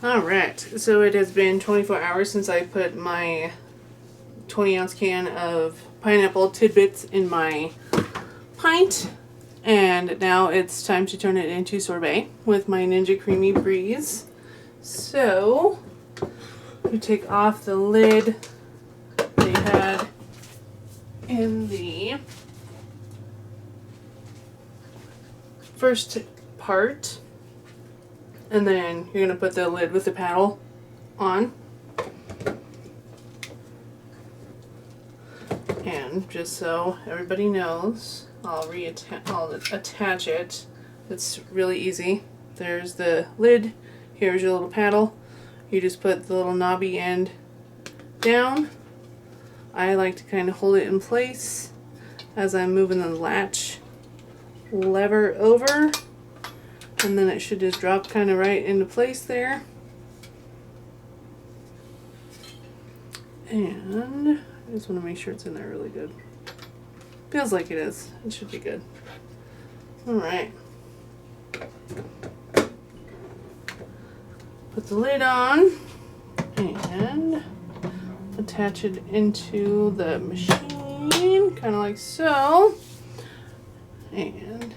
Alright, so it has been 24 hours since I put my 20-ounce can of pineapple tidbits in my pint, and now it's time to turn it into sorbet with my Ninja Creamy Breeze. So, you take off the lid they had in the first part, and then you're going to put the lid with the paddle on. And just so everybody knows, I'll attach it. It's really easy. There's the lid. Here's your little paddle. You just put the little knobby end down. I like to kind of hold it in place as I'm moving the latch lever over, and then it should just drop kind of right into place there. And I just want to make sure it's in there really good. Feels like it is. It should be good. Alright. Put the lid on and attach it into the machine, kind of like so. And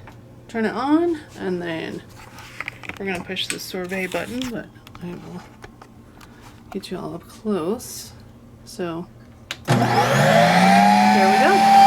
turn it on, and then we're going to push the sorbet button, but I will get you all up close. So, there we go.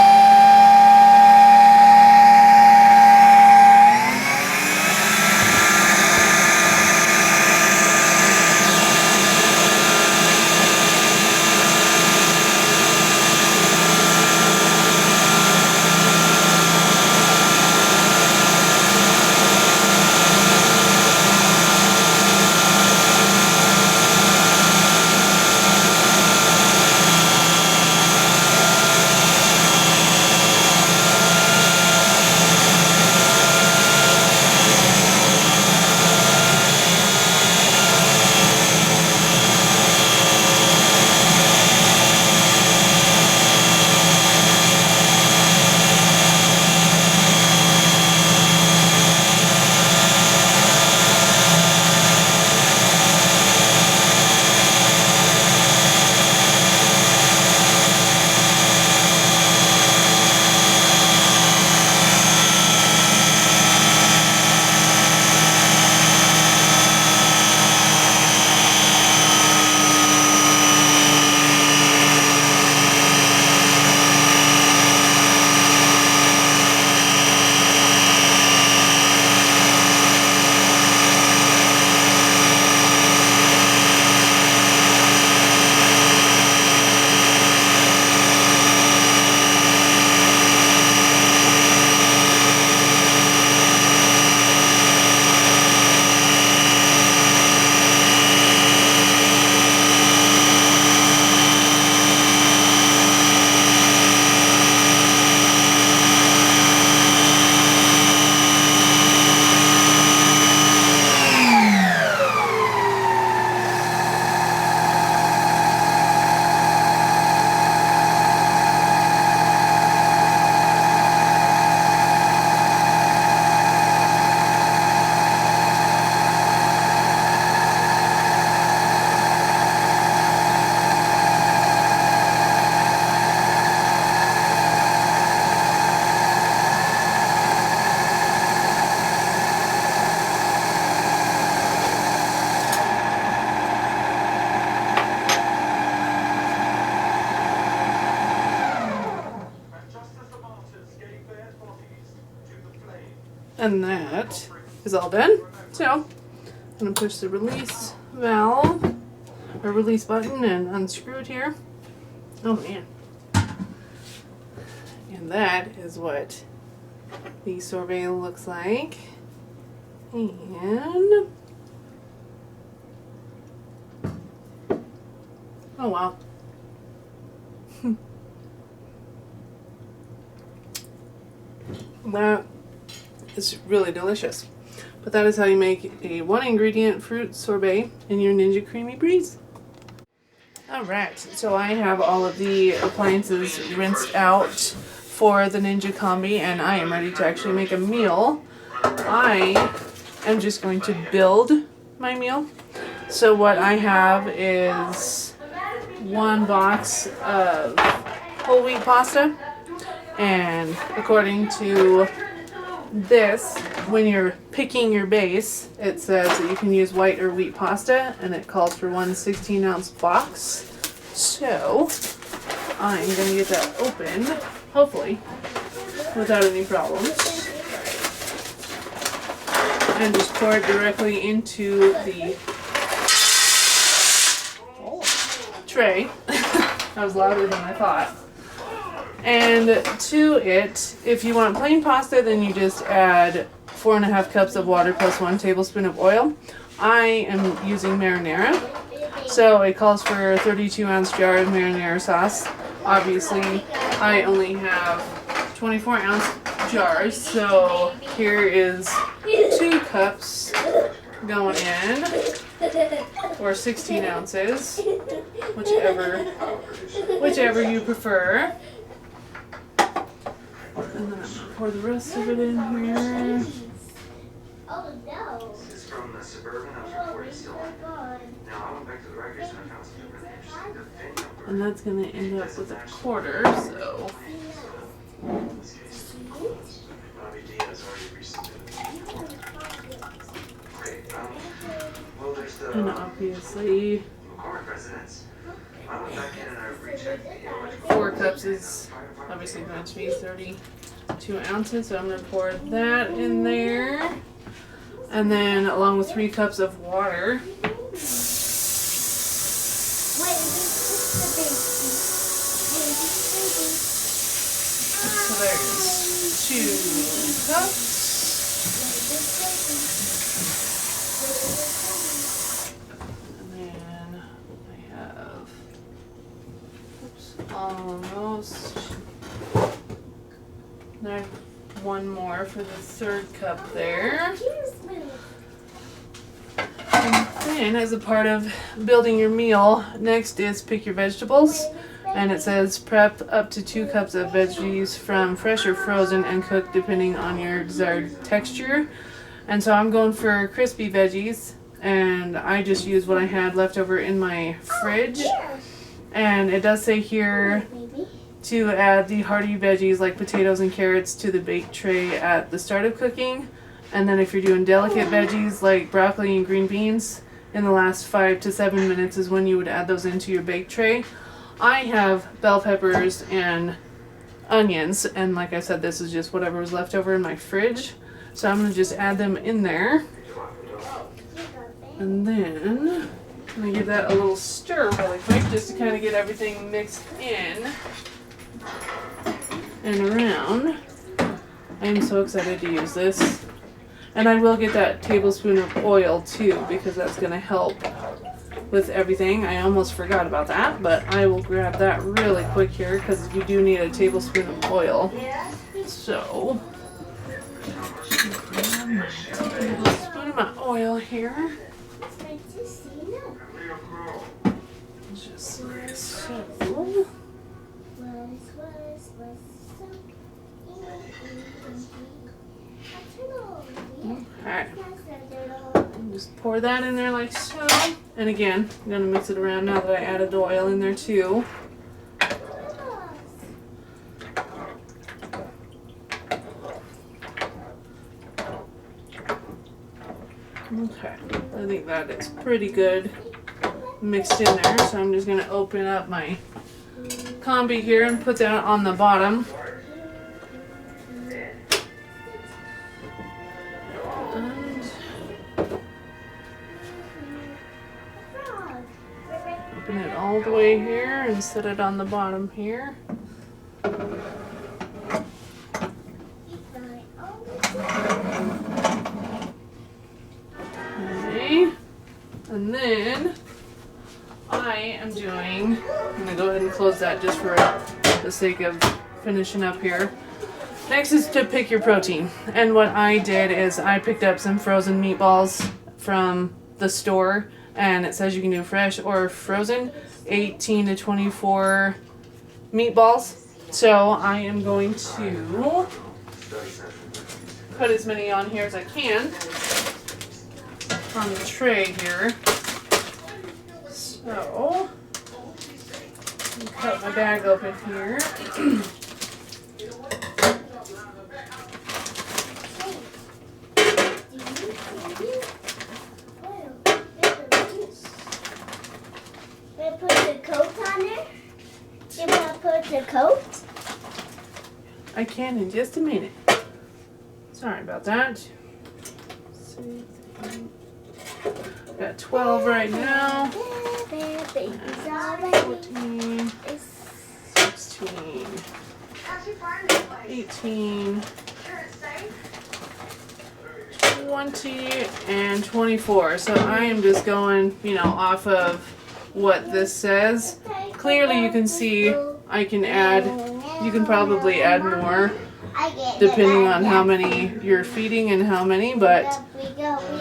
And that is all done. So I'm going to push the release valve or release button and unscrew it here. Oh man. And that is what the sorbet looks like. And oh wow. That is really delicious. But that is how you make a one ingredient fruit sorbet in your Ninja Creamy Breeze. Alright, so I have all of the appliances rinsed out for the Ninja Combi, and I am ready to actually make a meal. I am just going to build my meal. So what I have is 1 box of whole wheat pasta, and according to this, when you're picking your base, it says that you can use white or wheat pasta, and it calls for 1 16-ounce box. So I'm gonna get that open, hopefully, without any problems, and just pour it directly into the tray. That was louder than I thought. And to it, if you want plain pasta, then you just add 4.5 cups of water plus 1 tablespoon of oil. I am using marinara, so it calls for a 32-ounce jar of marinara sauce. Obviously, I only have 24-ounce jars, so here is 2 cups going in, or 16 ounces, whichever you prefer. And then I'm gonna pour the rest of it in here. Oh no. This is from the Suburban. I was reporting still on. Now I went back to the records and I found something really interesting. The VIN number. And that's gonna end up with a quarter, so. Bobby Diaz already resubmitted. Okay, well there's the And obviously, McCormick residence. I went back in and I rechecked the 4 cups is obviously going to be 32 ounces, so I'm going to pour that in there. And then along with 3 cups of water. So there's 2 cups. And then I have, almost. There's 1 more for the 3rd cup there. And then, as a part of building your meal, next is pick your vegetables. And it says prep up to 2 cups of veggies from fresh or frozen and cook depending on your desired texture. And so I'm going for crispy veggies, and I just used what I had left over in my fridge. And it does say here to add the hearty veggies like potatoes and carrots to the baked tray at the start of cooking. And then if you're doing delicate veggies like broccoli and green beans, in the last 5 to 7 minutes is when you would add those into your baked tray. I have bell peppers and onions, and like I said, this is just whatever was left over in my fridge. So I'm going to just add them in there. And then I'm going to give that a little stir really quick just to kind of get everything mixed in and around. I am so excited to use this. And I will get that tablespoon of oil too, because that's going to help with everything. I almost forgot about that, but I will grab that really quick here because you do need a tablespoon of oil. So, tablespoon of my oil here. Just like so. Okay. Just pour that in there like so. And again, I'm going to mix it around now that I added the oil in there too. Okay, I think that is pretty good mixed in there. So I'm just going to open up my combi here and put that on the bottom. Open it all the way here and set it on the bottom here. Okay. And then I am I'm going to go ahead and close that just for the sake of finishing up here. Next is to pick your protein. And what I did is I picked up some frozen meatballs from the store, and it says you can do fresh or frozen, 18 to 24 meatballs. So I am going to put as many on here as I can on the tray here. So, cut my bag open here. Put the coat on there? You want to put the coat? I can in just a minute. Sorry about that. Got 12 right now. 14, 16, 18, 20, and 24. So I am just going, off of what this says. Clearly you can see I can add, you can probably add more depending on how many you're feeding and how many, but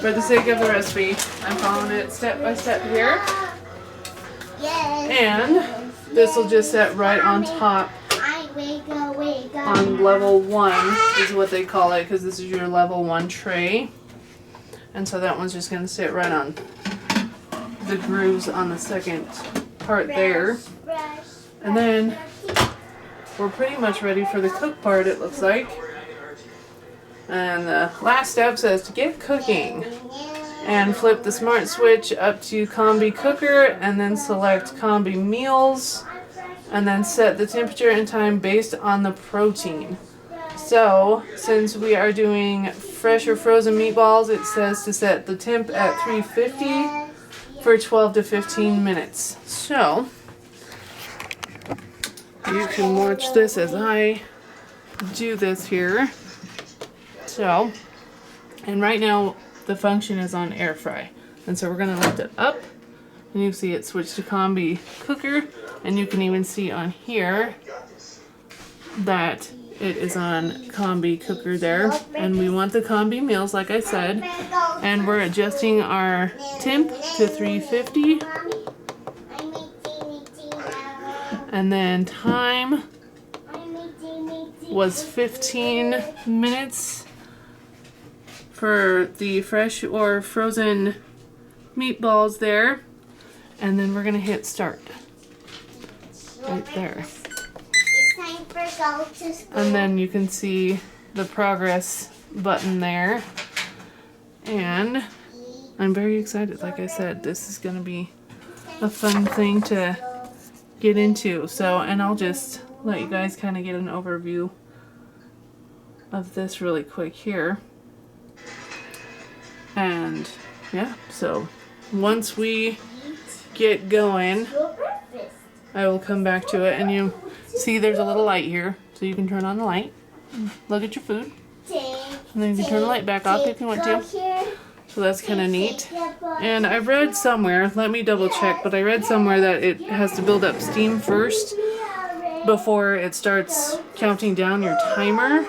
for the sake of the recipe, I'm following it step by step here. And this will just set right on top on level 1 is what they call it, because this is your level 1 tray. And so that one's just going to sit right on the grooves on the second part there. And then we're pretty much ready for the cook part, it looks like. And the last step says to get cooking. And flip the smart switch up to Combi Cooker and then select Combi Meals. And then set the temperature and time based on the protein. So, since we are doing fresh or frozen meatballs, it says to set the temp at 350 for 12 to 15 minutes. So, you can watch this as I do this here. So, and right now the function is on air fry. And so we're going to lift it up and you see it switch to Combi Cooker, and you can even see on here that it is on Combi Cooker there. And we want the Combi Meals like I said, and we're adjusting our temp to 350. And then time was 15 minutes for the fresh or frozen meatballs there. And then we're going to hit start. Right there. It's time for go to school. And then you can see the progress button there. And I'm very excited. Like I said, this is going to be a fun thing to get into. So, and I'll just let you guys kind of get an overview of this really quick here. And yeah, so once we get going, I will come back to it, and you see there's a little light here, so you can turn on the light, look at your food, and then you can turn the light back off if you want to. So that's kind of neat. And I read somewhere, let me double check, but I read somewhere that it has to build up steam first before it starts counting down your timer.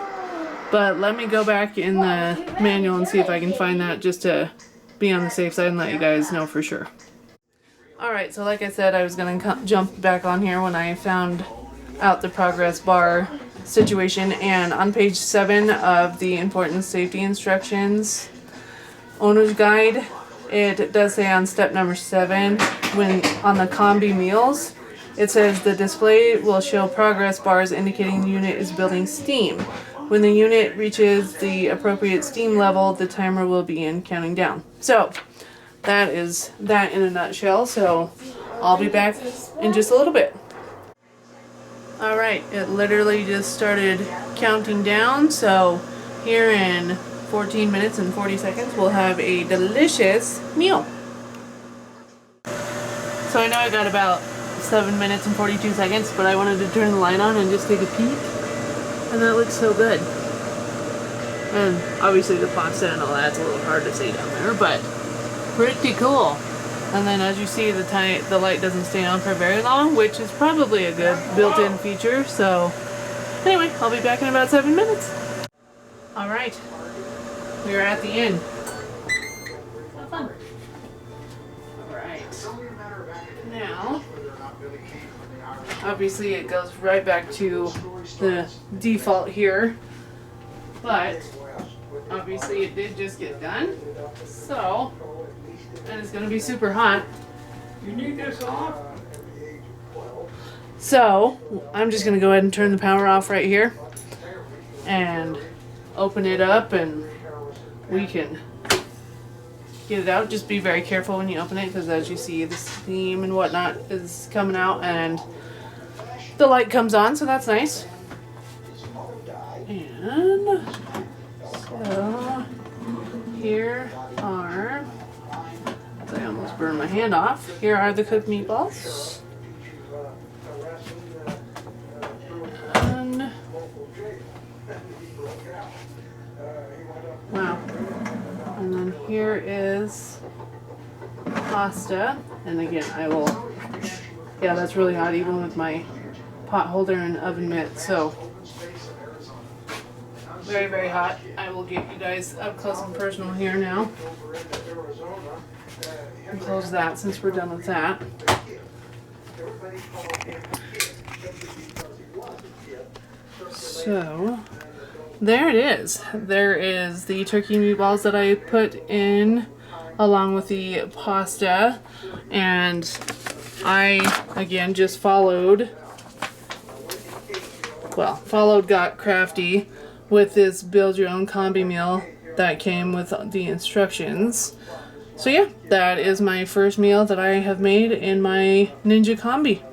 But let me go back in the manual and see if I can find that, just to be on the safe side and let you guys know for sure. Alright, so like I said, I was going to jump back on here when I found out the progress bar situation. And on page 7 of the important safety instructions owner's guide, it does say on step number 7, when on the Combi Meals, it says the display will show progress bars indicating the unit is building steam. When the unit reaches the appropriate steam level, the timer will begin counting down. So that is that in a nutshell. So I'll be back in just a little bit. Alright, it literally just started counting down. So here in 14 minutes and 40 seconds, we'll have a delicious meal. So I know I got about 7 minutes and 42 seconds, but I wanted to turn the light on and just take a peek. And that looks so good. And obviously the pasta and all that's a little hard to see down there, but pretty cool. And then as you see, the light doesn't stay on for very long, which is probably a good built-in feature. So anyway, I'll be back in about 7 minutes. Alright, we're at the end. Have fun. Alright, now obviously it goes right back to the default here, but obviously it did just get done, so, and it's going to be super hot, You need this off? So I'm just gonna go ahead and turn the power off right here and open it up, and we can get it out. Just be very careful when you open it, because as you see, the steam and whatnot is coming out and the light comes on, so that's nice. And so here are, I almost burned my hand off. Here are the cooked meatballs. And wow. And then here is pasta. And again, I will, yeah, that's really hot even with my pot holder and oven mitt. So very, very hot. I will get you guys up close and personal here now. And close that since we're done with that. So there it is. There is the turkey meatballs that I put in along with the pasta, and I again just followed, got crafty with this build your own combi meal that came with the instructions. So yeah, that is my first meal that I have made in my Ninja Combi.